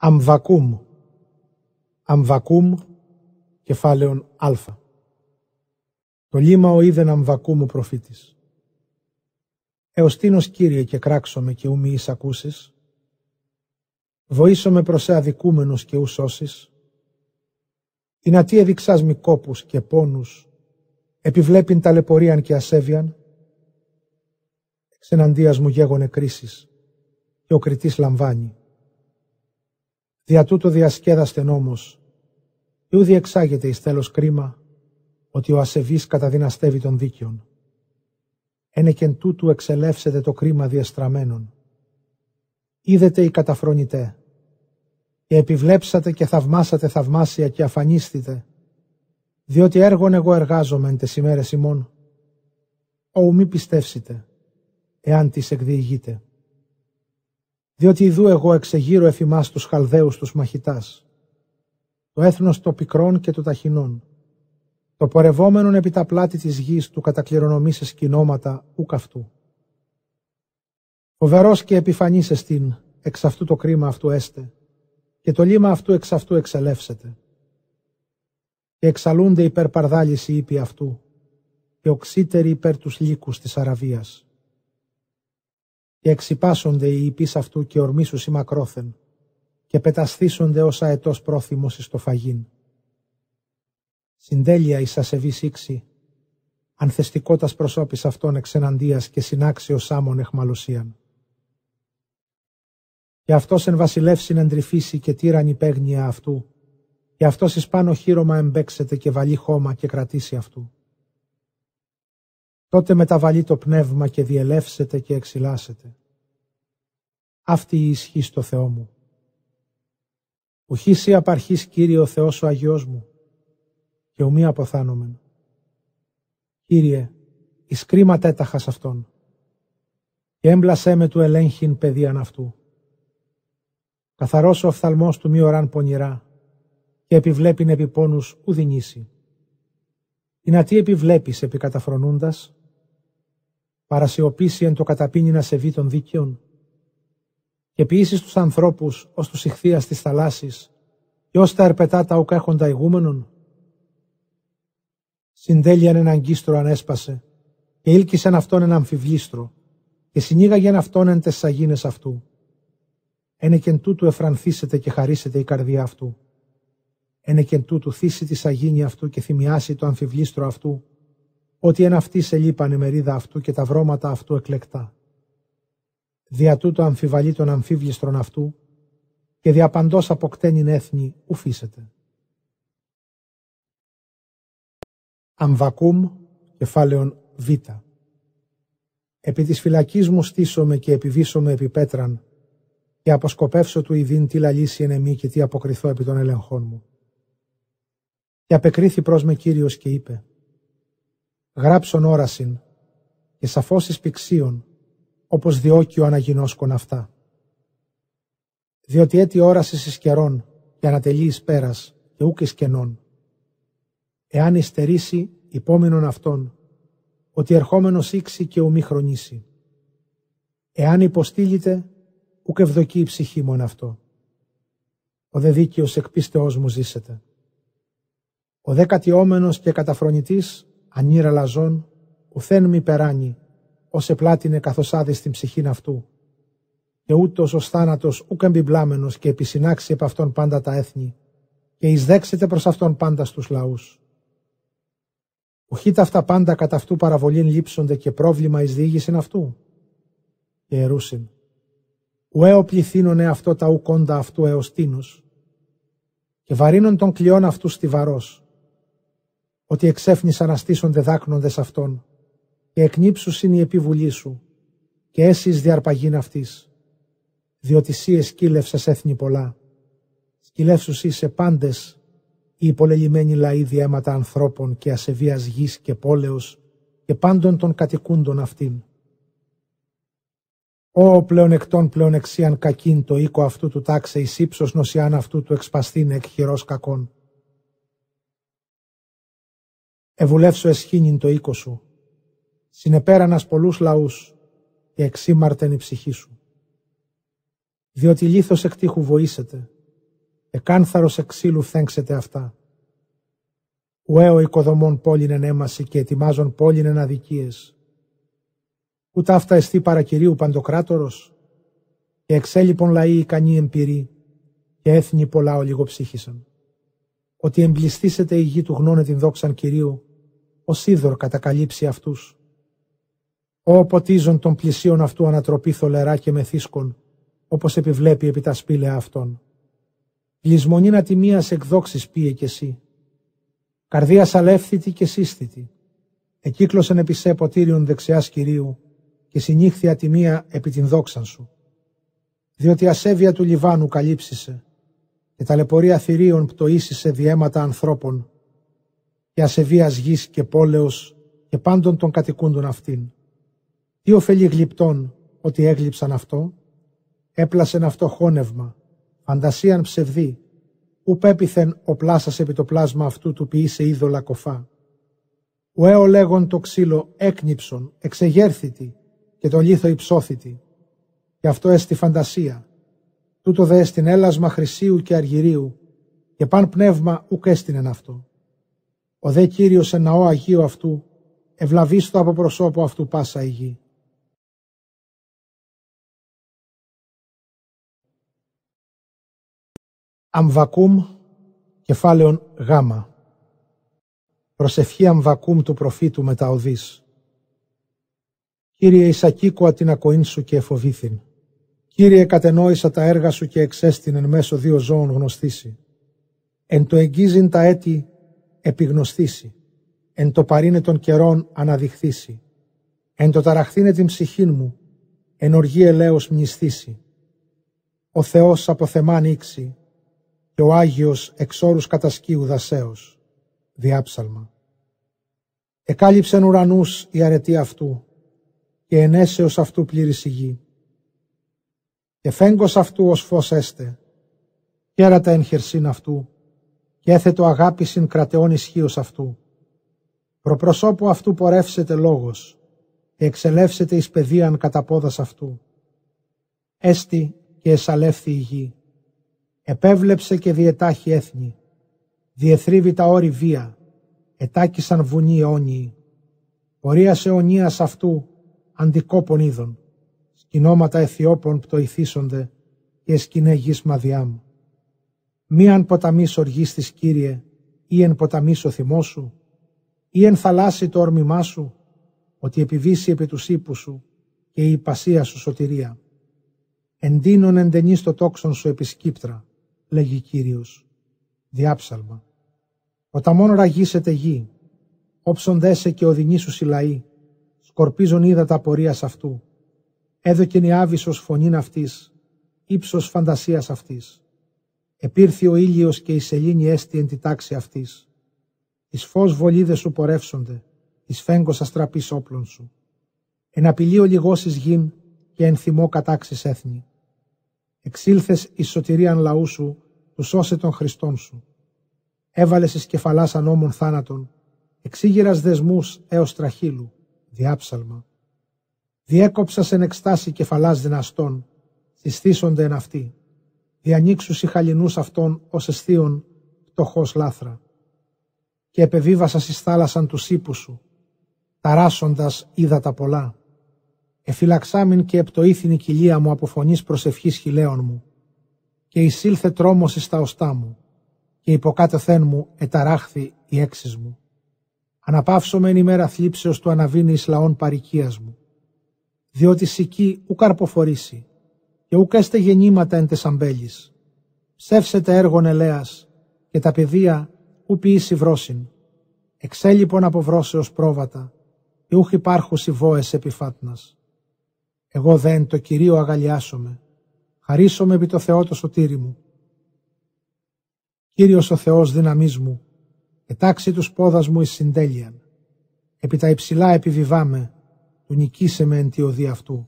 Αμβακούμ. Αμβακούμ, κεφάλαιον Α. Το λίμαο είδεν Αμβακούμ ο προφήτης. Έως τίνος, Κύριε, και κράξομαι και ου μη εις ακούσεις; Βοήσομαι προς αδικούμενος και ου σώσεις; Εινά τι έδειξάς μη κόπους και πόνους, επιβλέπειν ταλαιπωρίαν και ασέβειαν; Εξεναντίας μου γέγονε κρίσεις, και ο κριτής λαμβάνει. Δια τούτο διασκέδαστεν όμως, και ου διεξάγεται εις τέλος κρίμα, ότι ο ασεβής καταδυναστεύει των δίκαιων. Ένεκεν τούτου εξελεύσετε το κρίμα διεστραμμένων. Είδετε οι καταφρονητέ, και επιβλέψατε και θαυμάσατε θαυμάσια και αφανίστητε, διότι έργον εγώ εργάζομαι εν τες ημέρες ημών. Ου μη πιστεύσετε, εάν τις εκδιηγείτε. Διότι ιδού εγώ εξεγείρω εφημάς τους Χαλδαίους τους μαχητάς, το έθνος το πικρών και το ταχυνών, το πορευόμενον επί τα πλάτη της γης του κατακληρονομήσε σκηνώματα ούκ αυτού. Φοβερός και επιφανής εστίν, εξ αυτού το κρίμα αυτού έστε, και το λίμα αυτού εξ αυτού εξελεύσεται. Και εξαλούνται υπέρ παρδάλης οι ύποι αυτού, και οξύτεροι υπέρ τους λύκους της Αραβίας. Και εξυπάσονται οι ύπεις αυτού και ορμήσους οι μακρόθεν, και πετασθήσονται ως αετός πρόθυμος εις το φαγήν. Συντέλεια εις ασεβής ήξη, ανθεστικότας προσώπης αυτών εξεναντίας και συνάξιος άμμον εχμαλωσίαν. Και αυτός εν βασιλεύσιν εντρυφήσει και τύρανη παίγνια αυτού, και αυτός εις πάνω χείρωμα εμπέξεται και βαλεί χώμα και κρατήσει αυτού. Τότε μεταβαλεί το πνεύμα και διελεύσεται και εξηλάσεται. Αυτή η ισχύ στο Θεό μου. Ουχής ή απαρχής, Κύριε, ο Θεός ο Αγιός μου, και ουμή αποθάνομεν. Κύριε, εις κρίμα τέταχας αυτόν, και έμπλασέ με του ελέγχην παιδείαν αυτού. Καθαρός ο οφθαλμός του μη οράν πονηρά, και επιβλέπειν επί πόνους ουδινήσει. Εινά τι επιβλέπεις επί καταφρονούντας; Παρασιωπήσει εν το καταπίνει να σεβεί των δίκαιων, και ποιήσεις τους ανθρώπους ως τους ηχθείας της θαλάσσης, και ως τα ερπετά τα ουκ έχοντα ηγούμενον. Συντέλειαν εν αγκίστρο ανέσπασε, και ήλκησεν αυτόν εν αμφιβλίστρο, και συνήγαγεν αυτόν εν τες σαγίνες αυτού. Ένεκεν τούτου εφρανθήσετε και χαρίσετε η καρδία αυτού. Ένεκεν τούτου θύσει τη σαγίνη αυτού και θυμιάσει το αμφιβλίστρο αυτού, ότι εν αυτής σε λείπανε μερίδα αυτού και τα βρώματα αυτού εκλεκτά. Δια τούτο αμφιβαλεί τον αμφίβλιστρον αυτού, και δια παντός αποκτένειν έθνη ουφίσετε. Αμβακούμ, κεφάλαιον Β. Επί της φυλακής μου στήσομαι και επιβήσομαι επί πέτραν, και αποσκοπεύσω του ειδήν τι λαλήσει εν εμή και τι αποκριθώ επί των ελεγχών μου. Και απεκρίθη προς με Κύριος και είπε: γράψον όρασιν, και σαφώς εις πηξίων, όπως διώκει ο αναγινώσκον αυτά. Διότι έτη όρασης εις καιρών, και ανατελεί εις πέρας, και ούκ εις κενών. Εάν υστερήσει, υπόμεινον αυτόν, ότι ερχόμενος ήξει και ου μη χρονίσει. Εάν υποστήλητε, ούκ ευδοκεί η ψυχή μου εν αυτό. Ο δε δίκαιος εκ πίστεώς μου ζήσεται. Ο δε κατιόμενος και καταφρονητής, ανήρα λαζών, ουθέν μη περάνει, ως επλάτινε καθώς άδει στην ψυχήν αυτού, και ούτως ως θάνατος ούκ εμπιμπλάμενος και επισυνάξει επ' αυτόν πάντα τα έθνη, και εισδέξετε προς αυτόν πάντα στους λαούς. Ουχή τα αυτά πάντα κατά αυτού παραβολήν λείψονται και πρόβλημα εις διήγησιν αυτού. Και ερούσιν, ουέο πληθύνωνε αυτό τα ουκόντα αυτού έως τίνος, και βαρύνων των κλειών αυτού στιβαρός, ότι εξέφνησαν να στήσονται δάκνοντες αυτών, και εκνύψουσιν η επιβουλή σου, και έσυς διαρπαγήν αυτής, διότι σύ εσκύλευσες έθνη πολλά, σκυλεύσουσι σε πάντες οι υπολελειμμένοι λαοί διαίματα ανθρώπων και ασεβίας γης και πόλεως και πάντων των κατοικούντων αυτήν. Ω πλεονεκτών πλεονεξίαν κακήν το οίκο αυτού του τάξε εις ύψος νοσιάν αυτού του εξπαστήν εκ χειρός κακών. Ευουλεύσω εσχήνην το οίκο σου, συνεπέρανας πολλούς λαούς και εξήμαρτεν η ψυχή σου. Διότι λίθος εκ τείχου βοήσετε, και κάνθαρος εξήλου φθέγξεται αυτά. Ουέο οικοδομών πόλην ενέμαση και ετοιμάζων πόλην εν αδικίες. Ούτα αυτά εστί παρακυρίου παντοκράτορος, και εξέλιπον λαοί ικανοί εμπειροί, και έθνη πολλά ολιγοψύχησαν. Ότι εμπληστήσεται η γη του γνώνε την δόξαν Κυρίου, ως είδωρ κατακαλύψει αυτούς. Ω ποτίζον των πλησίων αυτού ανατροπή θολερά και μεθύσκων, όπως επιβλέπει επί τα σπήλαια αυτών. Λυσμονήν ατιμίας εκδόξης πήγε κι εσύ. Καρδίας αλεύθητη και σύσθητη. Εκύκλωσεν επί σε ποτήριον δεξιάς Κυρίου, και συνήχθη ατιμία επί την δόξαν σου. Διότι ασέβεια του Λιβάνου καλύψισε, και ταλαιπωρία θηρίων πτωίσισε διαίματα ανθρώπων, και ασεβίας γης και πόλεως και πάντων των κατοικούντων αυτήν. Τι ωφελεί γλυπτών ότι έγλειψαν αυτό, έπλασεν αυτό χώνευμα, φαντασίαν ψευδή, ου πέπιθεν ο πλάσας επί το πλάσμα αυτού του ποιήσε είδωλα κοφά. Ουέο λέγον το ξύλο έκνυψον, εξεγέρθητη, και το λίθο υψώθητη, και αυτό έστι φαντασία, τούτο δε εστιν έλασμα χρυσίου και αργυρίου, και παν πνεύμα ουκ έστεινεν αυτό. Ο δε Κύριος εν ναό Αγίου αυτού, ευλαβίστο από προσώπου αυτού πάσα η γη. Αμβακούμ, κεφάλαιον Γ. Προσευχή Αμβακούμ του προφήτου μετά οδής. Κύριε, εισακήκοα την ακοήν σου και εφοβήθην. Κύριε, κατενόησα τα έργα σου και εξέστην εν μέσω δύο ζώων γνωστήσει. Εν το εγγίζειν τα έτη επιγνωστήσει. Εν το παρήνε των καιρών αναδειχθήσει. Εν το ταραχθήνε την ψυχήν μου, εν οργή ελέος μνηστήσει. Ο Θεός από θεμάν ήξη, και ο Άγιος εξ όρους κατασκείου δασέως. Διάψαλμα. Εκάλυψεν ουρανούς η αρετή αυτού, και ενέσεως αυτού πλήρης η γη. Και φέγγος αυτού ως φως έστε, κέρατα εν χερσίν αυτού, και έθετο αγάπησιν κρατεών ισχύος αυτού. Προπροσώπου αυτού πορεύσετε λόγος, και εξελεύσετε εις παιδείαν κατά πόδας αυτού. Έστι και εσαλεύθη η γη. Επέβλεψε και διετάχει έθνη. Διεθρίβει τα όρη βία, ετάκησαν βουνοί αιώνιοι. Πορείας αιωνίας αυτού, αντικόπων είδων. Σκηνώματα Αιθιώπων πτωηθήσονται, και σκηνέ γης μαδιάμ. Μη αν ποταμής οργής της Κύριε, ή εν ποταμής ο θυμός σου, ή εν θαλάσσι το όρμημά σου, ότι επιβήσει επί τους ύπους σου, και η υπασία σου σωτηρία. Εντείνων εντενείς το τόξον σου επισκύπτρα, λέγει Κύριος. Διάψαλμα. Ποταμόν ραγίσετε γη, όψον δέσε και οδυνήσους οι λαοί, σκορπίζον ύδατα πορείας αυτού. Έδωκεν η άβυσσος φωνήν αυτής, ύψος φαντασίας αυτής. Επήρθη ο ήλιος και η σελήνη έστη εν τη τάξη αυτής. Εις φως βολίδες σου πορεύσονται, εις φέγγος αστραπής όπλων σου. Εν απειλή ολιγώσεις γην και εν θυμό κατάξεις έθνη. Εξήλθες εις σωτηρίαν λαού σου, του σώσε των Χριστών σου. Έβαλες εις κεφαλάς ανώμων θάνατον, εξήγηρας δεσμούς έως τραχύλου. Διάψαλμα. Διέκοψας εν εκστάση κεφαλάς δυναστών, συστήσονται εν αυτή. Διανοίξους οι χαλινούς αυτών ως αισθίων πτωχός λάθρα. Και επεβίβασας εις θάλασσαν τους ύπους σου, ταράσσοντας ύδατα πολλά. Εφυλαξάμην και επτοήθην η κοιλία μου από φωνής προσευχής χιλέων μου, και εισήλθε τρόμος εις τα οστά μου, και υποκάτωθέν μου εταράχθη η έξις μου. Αναπαύσομεν ημέρα θλίψεως του αναβίνει εις λαών παροικίας μου. Διότι σική ουκ αρποφορήσει, και ουκ έστε γεννήματα εν τες αμπέλης. Ψεύσετε έργον ελέας, και τα παιδεία ου ποιήσει βρόσιν. Εξέλιπον από βρόσεως πρόβατα, και ούχ υπάρχουσι βόες επιφάτνας. Εγώ δε εν το Κυρίο αγαλιάσομαι, χαρίσομαι επί το Θεό το σωτήρι μου. Κύριος ο Θεός δύναμής μου, ετάξει τους πόδας μου εις συντέλειαν. Επί τα υψηλά επιβιβάμε, του νικήσε με εν τη οδή αυτού.